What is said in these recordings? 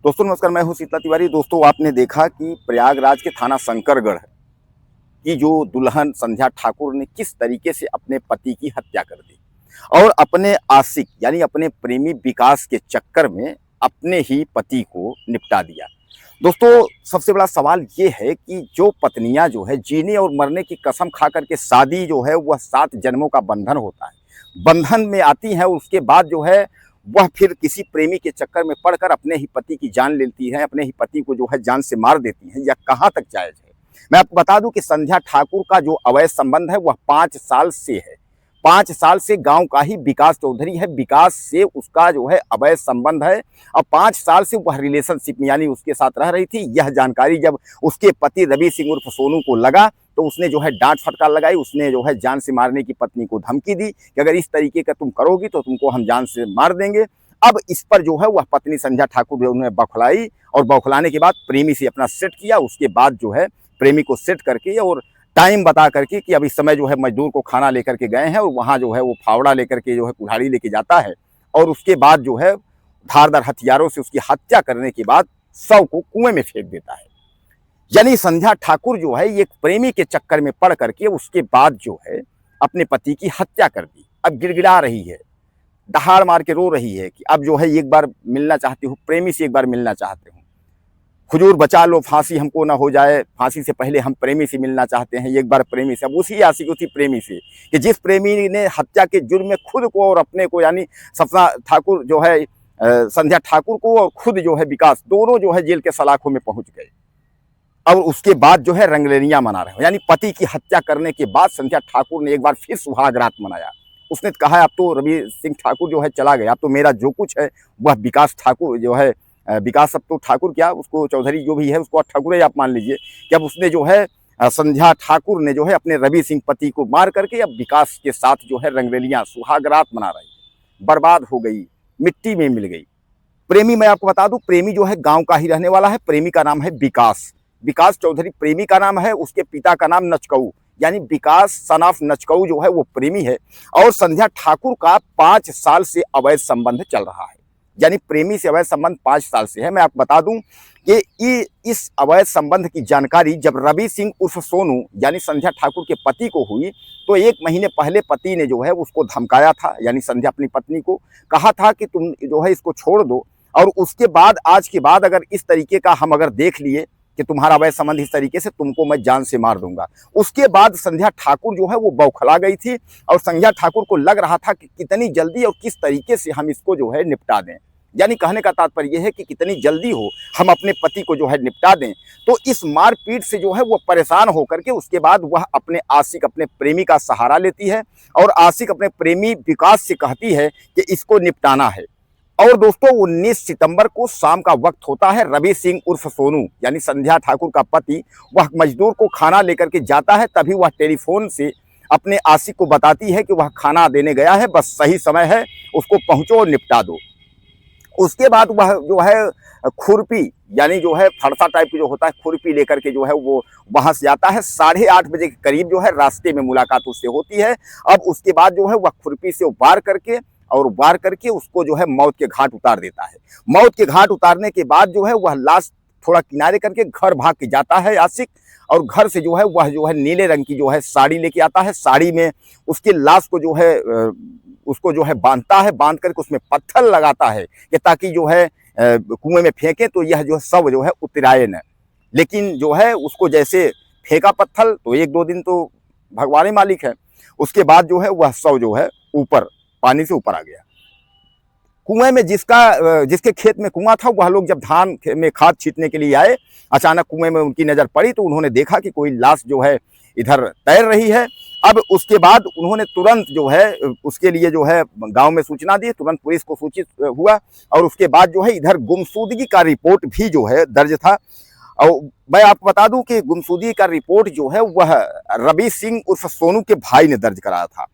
दोस्तों नमस्कार, मैं हूं शीतला तिवारी। दोस्तों आपने देखा कि प्रयागराज के थाना शंकरगढ़ की जो दुल्हन संध्या ठाकुर ने किस तरीके से अपने पति की हत्या कर दी और अपने आशिक यानी अपने प्रेमी विकास के चक्कर में अपने ही पति को निपटा दिया। दोस्तों सबसे बड़ा सवाल ये है कि जो पत्नियां जो है जीने और मरने की कसम खा करके शादी जो है वह 7 जन्मों का बंधन होता है, बंधन में आती है, उसके बाद जो है वह फिर किसी प्रेमी के चक्कर में पड़कर अपने ही पति की जान लेती है, अपने ही पति को जो है जान से मार देती है। यह कहाँ तक जायज है? मैं आपको बता दूं कि संध्या ठाकुर का जो अवैध संबंध है वह 5 साल से है। 5 साल से गांव का ही विकास चौधरी है, विकास से उसका जो है अवैध संबंध है और 5 साल से वह रिलेशनशिप में यानी उसके साथ रह रही थी। यह जानकारी जब उसके पति रवि सिंह उर्फ सोनू को लगा तो उसने जो है डांट फटकार लगाई, उसने जो है जान से मारने की पत्नी को धमकी दी कि अगर इस तरीके का तुम करोगी तो तुमको हम जान से मार देंगे। अब इस पर जो है वह पत्नी संध्या ठाकुर जो उन्हें बौखलाई और बौखलाने के बाद प्रेमी से अपना सेट किया। उसके बाद जो है प्रेमी को सेट करके और टाइम बता करके कि अब इस समय जो है मजदूर को खाना लेकर के गए हैं और वहाँ जो है वो फावड़ा लेकर के जो है कुल्हाड़ी लेके जाता है और उसके बाद जो है धारदार हथियारों से उसकी हत्या करने के बाद शव को कुएं में फेंक देता है। यानी संध्या ठाकुर जो है एक प्रेमी के चक्कर में पड़ करके उसके बाद जो है अपने पति की हत्या कर दी। अब गिड़गिड़ा रही है, दहाड़ मार के रो रही है कि अब जो है एक बार मिलना चाहती हूँ, प्रेमी से एक बार मिलना चाहते हूँ, हुजूर बचा लो, फांसी हमको ना हो जाए, फांसी से पहले हम प्रेमी से मिलना चाहते हैं, एक बार प्रेमी से। अब उसी आशिक उसी प्रेमी से कि जिस प्रेमी ने हत्या के जुर्म में खुद को और अपने को यानी सपना ठाकुर जो है संध्या ठाकुर को और खुद जो है विकास दोनों जो है जेल के सलाखों में पहुंच गए। और उसके बाद जो है रंगलेनियां मना रहे हो, यानी पति की हत्या करने के बाद संध्या ठाकुर ने एक बार फिर सुहाग रात मनाया। उसने कहा अब तो रवि सिंह ठाकुर जो है चला गया, अब तो मेरा जो कुछ है वह विकास ठाकुर जो है विकास, अब तो ठाकुर क्या उसको चौधरी जो भी है उसको ठाकुर ही आप मान लीजिए कि अब उसने जो है संध्या ठाकुर ने जो है अपने रवि सिंह पति को मार करके अब विकास के साथ जो है रंगरेलियां सुहाग रात मना रही। बर्बाद हो गई, मिट्टी में मिल गई। प्रेमी मैं आपको बता दूं, प्रेमी जो है गांव का ही रहने वाला है। प्रेमी का नाम है विकास, विकास चौधरी प्रेमी का नाम है। उसके पिता का नाम नचकऊ यानी विकास सन ऑफ नचकऊ जो है वो प्रेमी है। और संध्या ठाकुर का 5 साल से अवैध संबंध चल रहा है, यानी प्रेमी से अवैध संबंध 5 साल से है। मैं आपको बता दूं कि इस अवैध संबंध की जानकारी जब रवि सिंह उर्फ सोनू यानी संध्या ठाकुर के पति को हुई तो 1 महीने पहले पति ने जो है उसको धमकाया था, यानी संध्या अपनी पत्नी को कहा था कि तुम जो है इसको छोड़ दो और उसके बाद आज के बाद अगर इस तरीके का हम अगर देख लिए कि तुम्हारा अवैध संबंध इस तरीके से, तुमको मैं जान से मार दूंगा। उसके बाद संध्या ठाकुर जो है वो बौखला गई थी और संध्या ठाकुर को लग रहा था कि कितनी जल्दी और किस तरीके से हम इसको जो है निपटा दें। यानी कहने का तात्पर्य यह है कि कितनी जल्दी हो हम अपने पति को जो है निपटा दें। तो इस मारपीट से जो है वो परेशान होकर के उसके बाद वह अपने आशिक अपने प्रेमी का सहारा लेती है और आशिक अपने प्रेमी विकास से कहती है कि इसको निपटाना है। और दोस्तों 19 सितंबर को शाम का वक्त होता है। रवि सिंह उर्फ सोनू यानी संध्या ठाकुर का पति वह मजदूर को खाना लेकर के जाता है, तभी वह टेलीफोन से अपने आशिक को बताती है कि वह खाना देने गया है, बस सही समय है, उसको पहुंचो और निपटा दो। उसके बाद वह जो है खुरपी यानी जो है फरसा टाइप की जो होता है खुरपी लेकर के जो है वो वहां से आता है। 8:30 बजे के करीब जो है रास्ते में मुलाकात उससे होती है। अब उसके बाद जो है वह खुरपी से वार करके उसको जो है मौत के घाट उतार देता है। मौत के घाट उतारने के बाद जो है वह लाश थोड़ा किनारे करके घर भाग के जाता है आशिक, और घर से जो है वह जो है नीले रंग की जो है साड़ी लेके आता है। साड़ी में उसके लाश को जो है उसको जो है बांधता है, बांध करके उसमें पत्थर लगाता है कि ताकि जो है कुएं में फेंके तो यह जो है शव जो है उतराए न। लेकिन जो है उसको जैसे फेंका पत्थर तो 1-2 दिन तो भगवान ही मालिक है, उसके बाद जो है वह शव जो है ऊपर पानी से ऊपर आ गया। कुएं में जिसके खेत में कुआं था वह लोग जब धान में खाद छींटने के लिए आए, अचानक कुएं में उनकी नजर पड़ी तो उन्होंने देखा कि कोई लाश जो है इधर तैर रही है। अब उसके बाद उन्होंने तुरंत जो है उसके लिए जो है गांव में सूचना दी, तुरंत पुलिस को सूचित हुआ और उसके बाद जो है इधर गुमशुदगी का रिपोर्ट भी जो है दर्ज था। और मैं आपको बता दूं कि गुमशुदगी का रिपोर्ट जो है वह रवि सिंह उर्फ सोनू के भाई ने दर्ज कराया था।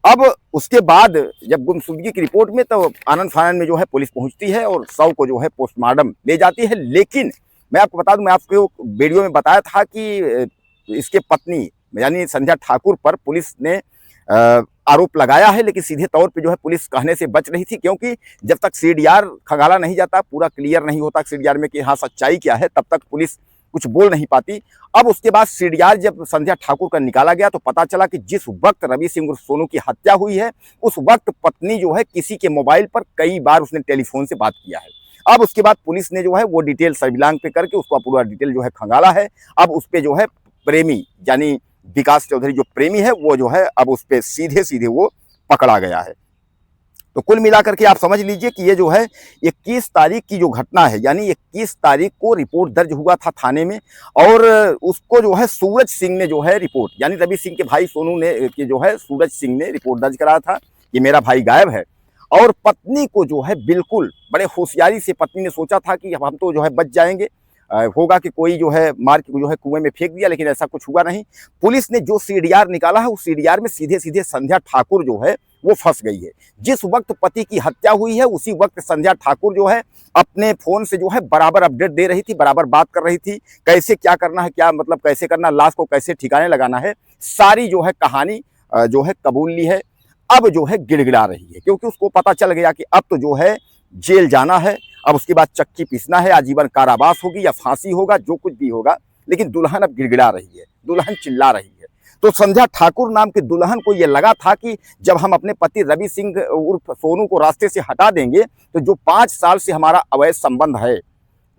अब उसके बाद जब गुमशुदगी की रिपोर्ट में तो आनंद फानंद में जो है पुलिस पहुंचती है और शव को जो है पोस्टमार्टम ले जाती है। लेकिन मैं आपको बता दूं, मैं आपको वीडियो में बताया था कि इसके पत्नी यानी संध्या ठाकुर पर पुलिस ने आरोप लगाया है, लेकिन सीधे तौर पे जो है पुलिस कहने से बच रही थी, क्योंकि जब तक सीडीआर खंगाला नहीं जाता, पूरा क्लियर नहीं होता सीडीआर में कि हाँ सच्चाई क्या है, तब तक पुलिस कुछ बोल नहीं पाती। अब उसके बाद सीडीआर जब संध्या ठाकुर का निकाला गया तो पता चला कि जिस वक्त रवि सिंह उर्फ सोनू की हत्या हुई है, उस वक्त पत्नी जो है किसी के मोबाइल पर कई बार उसने टेलीफोन से बात किया है। अब उसके बाद पुलिस ने जो है वो डिटेल सर्विलांस पे करके उसका पूरा डिटेल जो है खंगाला है। अब उस पर जो है प्रेमी यानी विकास चौधरी जो प्रेमी है वो जो है अब उस पर सीधे सीधे वो पकड़ा गया है। तो कुल मिलाकर के आप समझ लीजिए कि ये जो है 21 तारीख की जो घटना है, यानी 21 तारीख को रिपोर्ट दर्ज हुआ था थाने में, और उसको जो है सूरज सिंह ने जो है रिपोर्ट, यानी रवि सिंह के भाई सोनू ने कि जो है सूरज सिंह ने रिपोर्ट दर्ज कराया था कि मेरा भाई गायब है। और पत्नी को जो है बिल्कुल बड़े होशियारी से पत्नी ने सोचा था कि हम तो जो है बच जाएंगे, होगा कि कोई जो है मार के जो है कुएं में फेंक दिया, लेकिन ऐसा कुछ हुआ नहीं। पुलिस ने जो सीडीआर निकाला है उस सीडीआर में सीधे सीधे संध्या ठाकुर जो है वो फंस गई है। जिस वक्त पति की हत्या हुई है उसी वक्त संध्या ठाकुर जो है अपने फोन से जो है बराबर अपडेट दे रही थी, बराबर बात कर रही थी, कैसे क्या करना है, क्या मतलब कैसे करना, लाश को कैसे ठिकाने लगाना है, सारी जो है कहानी जो है कबूल ली है। अब जो है गिड़गिड़ा रही है, क्योंकि उसको पता चल गया कि अब तो जो है जेल जाना है, अब उसके बाद चक्की पीसना है, आजीवन कारावास होगी या फांसी होगा, जो कुछ भी होगा। लेकिन दुल्हन अब गिड़गिड़ा रही है, दुल्हन चिल्ला रही है। तो संध्या ठाकुर नाम की दुल्हन को यह लगा था कि जब हम अपने पति रवि सिंह उर्फ सोनू को रास्ते से हटा देंगे तो जो 5 साल से हमारा अवैध संबंध है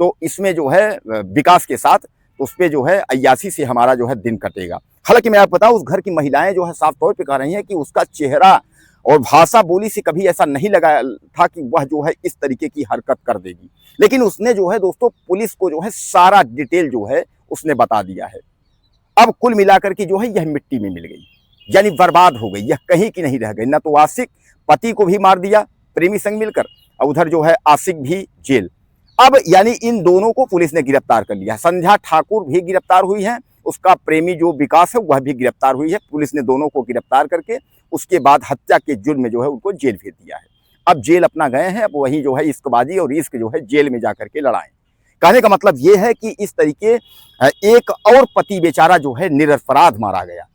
तो इसमें जो है विकास के साथ, तो उस पर जो है अय्यासी से हमारा जो है दिन कटेगा। हालांकि मैं आपको बताऊं, उस घर की महिलाएं जो है साफ तौर पे कह रही हैं कि उसका चेहरा और भाषा बोली से कभी ऐसा नहीं लगा था कि वह जो है इस तरीके की हरकत कर देगी। लेकिन उसने जो है दोस्तों पुलिस को जो है सारा डिटेल जो है उसने बता दिया है। अब कुल मिलाकर के जो है यह मिट्टी में मिल गई, यानी बर्बाद हो गई, यह कहीं की नहीं रह गई। न तो आशिक पति को भी मार दिया प्रेमी संग मिलकर, और उधर जो है आशिक भी जेल। अब यानी इन दोनों को पुलिस ने गिरफ्तार कर लिया। संध्या ठाकुर भी गिरफ्तार हुई है, उसका प्रेमी जो विकास है वह भी गिरफ्तार हुई है। पुलिस ने दोनों को गिरफ्तार करके उसके बाद हत्या के जुर्म में जो है उनको जेल भेज दिया है। अब जेल अपना गए हैं, अब वही जो है इश्कबाजी और इश्क जो है जेल में जाकर के लड़ाएं। कहने का मतलब ये है कि इस तरीके एक और पति बेचारा जो है निरपराध मारा गया।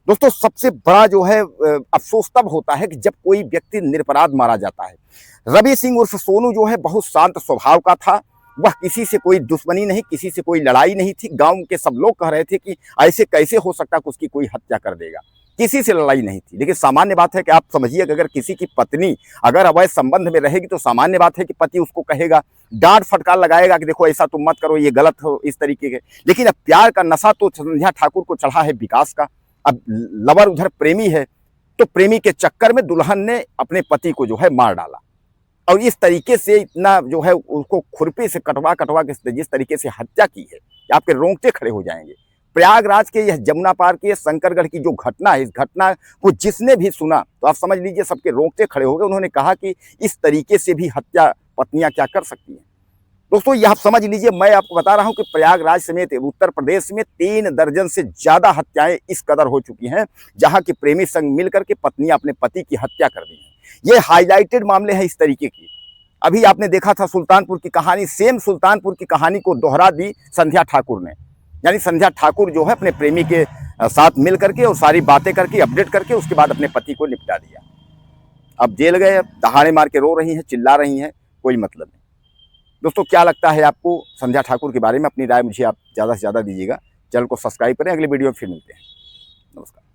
दोस्तों सबसे बड़ा जो है अफसोस तब होता है कि जब कोई व्यक्ति निरपराध मारा जाता है। रवि सिंह उर्फ सोनू जो है बहुत शांत स्वभाव का था, वह किसी से कोई दुश्मनी नहीं, किसी से कोई लड़ाई नहीं थी। गांव के सब लोग कह रहे थे कि ऐसे कैसे हो सकता कि उसकी कोई हत्या कर देगा, किसी से लड़ाई नहीं थी। लेकिन सामान्य बात है कि आप समझिए कि अगर किसी की पत्नी अगर अवैध संबंध में रहेगी तो सामान्य बात है कि पति उसको कहेगा, डांट फटकार लगाएगा कि देखो ऐसा तुम मत करो, ये गलत हो, इस तरीके के। लेकिन अब प्यार का नशा तो संध्या ठाकुर को चढ़ा है विकास का। अब लवर उधर प्रेमी है, तो प्रेमी के चक्कर में दुल्हन ने अपने पति को जो है मार डाला, और इस तरीके से इतना जो है उसको खुरपी से कटवा कटवा के जिस तरीके से हत्या की है, आपके रोंगटे खड़े हो जाएंगे। प्रयागराज के यह जमुना पार के शंकरगढ़ की जो घटना है, इस घटना को जिसने भी सुना तो आप समझ लीजिए सबके रोंगटे खड़े हो गए। उन्होंने कहा कि इस तरीके से भी हत्या पत्नियां क्या कर सकती हैं। दोस्तों ये आप समझ लीजिए, मैं आपको बता रहा हूं कि प्रयागराज समेत उत्तर प्रदेश में 3 दर्जन से ज्यादा हत्याएं इस कदर हो चुकी हैं, जहां के प्रेमी संग मिलकर के पत्नियां अपने पति की हत्या कर दी हैं। ये हाईलाइटेड मामले हैं इस तरीके की। अभी आपने देखा था सुल्तानपुर की कहानी, सेम सुल्तानपुर की कहानी को दोहरा दी संध्या ठाकुर ने। यानी संध्या ठाकुर जो है अपने प्रेमी के साथ मिल करके और सारी बातें करके अपडेट करके उसके बाद अपने पति को निपटा दिया। अब जेल गए, अब दहाड़े मार के रो रही हैं, चिल्ला रही हैं, कोई मतलब नहीं। दोस्तों क्या लगता है आपको संध्या ठाकुर के बारे में? अपनी राय मुझे आप ज़्यादा से ज़्यादा दीजिएगा। चैनल को सब्सक्राइब करें, अगले वीडियो में फिर मिलते हैं। नमस्कार।